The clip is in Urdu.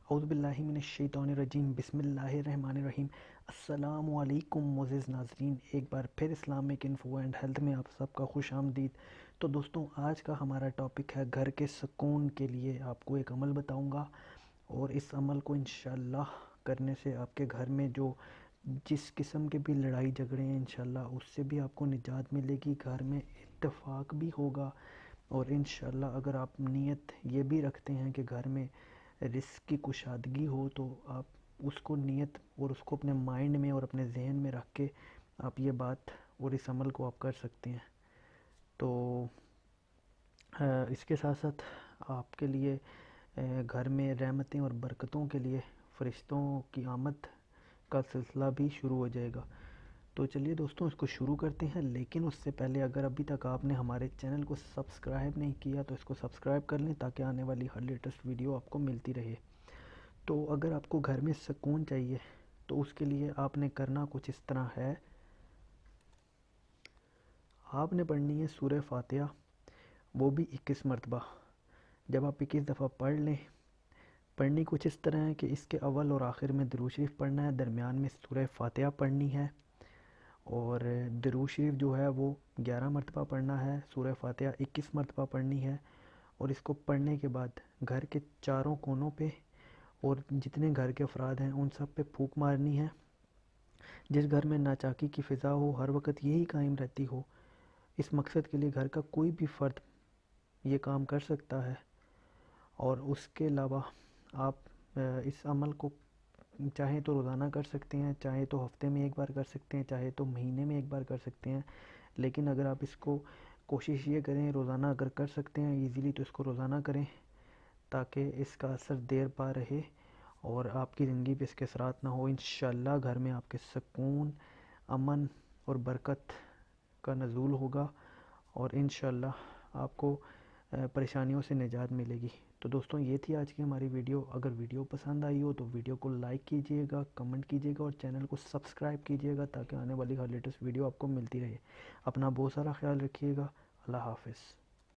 اعوذ باللہ من الشیطان الرجیم، بسم اللہ الرحمن الرحیم۔ السلام علیکم معزز ناظرین، ایک بار پھر اسلامک انفو اینڈ ہیلتھ میں آپ سب کا خوش آمدید۔ تو دوستوں، آج کا ہمارا ٹاپک ہے گھر کے سکون کے لیے آپ کو ایک عمل بتاؤں گا، اور اس عمل کو انشاءاللہ کرنے سے آپ کے گھر میں جو جس قسم کے بھی لڑائی جھگڑے ہیں انشاءاللہ اس سے بھی آپ کو نجات ملے گی، گھر میں اتفاق بھی ہوگا، اور انشاءاللہ اگر آپ نیت یہ بھی رکھتے ہیں کہ گھر میں رزق کی کشادگی ہو تو آپ اس کو نیت اور اس کو اپنے مائنڈ میں اور اپنے ذہن میں رکھ کے آپ یہ بات اور اس عمل کو آپ کر سکتے ہیں۔ تو اس کے ساتھ ساتھ آپ کے لیے گھر میں رحمتیں اور برکتوں کے لیے فرشتوں کی آمد کا سلسلہ بھی شروع ہو جائے گا۔ تو چلیے دوستوں، اس کو شروع کرتے ہیں، لیکن اس سے پہلے اگر ابھی تک آپ نے ہمارے چینل کو سبسکرائب نہیں کیا تو اس کو سبسکرائب کر لیں تاکہ آنے والی ہر لیٹسٹ ویڈیو آپ کو ملتی رہے۔ تو اگر آپ کو گھر میں سکون چاہیے تو اس کے لیے آپ نے کرنا کچھ اس طرح ہے۔ آپ نے پڑھنی ہے سورہ فاتحہ، وہ بھی 21 مرتبہ۔ جب آپ 21 دفعہ پڑھ لیں، پڑھنی کچھ اس طرح ہے کہ اس کے اول اور آخر میں درود شریف پڑھنا ہے، درمیان میں سورہ فاتحہ پڑھنی ہے، اور درود شریف جو ہے وہ 11 مرتبہ پڑھنا ہے، سورہ فاتحہ 21 مرتبہ پڑھنی ہے، اور اس کو پڑھنے کے بعد گھر کے چاروں کونوں پہ اور جتنے گھر کے افراد ہیں ان سب پہ پھونک مارنی ہے۔ جس گھر میں ناچاکی کی فضا ہو، ہر وقت یہی قائم رہتی ہو، اس مقصد کے لیے گھر کا کوئی بھی فرد یہ کام کر سکتا ہے۔ اور اس کے علاوہ آپ اس عمل کو چاہیں تو روزانہ کر سکتے ہیں، چاہے تو ہفتے میں ایک بار کر سکتے ہیں، چاہے تو مہینے میں ایک بار کر سکتے ہیں، لیکن اگر آپ اس کو کوشش یہ کریں روزانہ اگر کر سکتے ہیں ایزیلی تو اس کو روزانہ کریں تاکہ اس کا اثر دیر پا رہے اور آپ کی زندگی پہ اس کے اثرات نہ ہو۔ انشاءاللہ گھر میں آپ کے سکون، امن اور برکت کا نزول ہوگا، اور انشاءاللہ آپ کو پریشانیوں سے نجات ملے گی۔ تو دوستوں، یہ تھی آج کی ہماری ویڈیو۔ اگر ویڈیو پسند آئی ہو تو ویڈیو کو لائک کیجئے گا، کمنٹ کیجئے گا، اور چینل کو سبسکرائب کیجئے گا تاکہ آنے والی ہر لیٹسٹ ویڈیو آپ کو ملتی رہے۔ اپنا بہت سارا خیال رکھیے گا۔ اللہ حافظ۔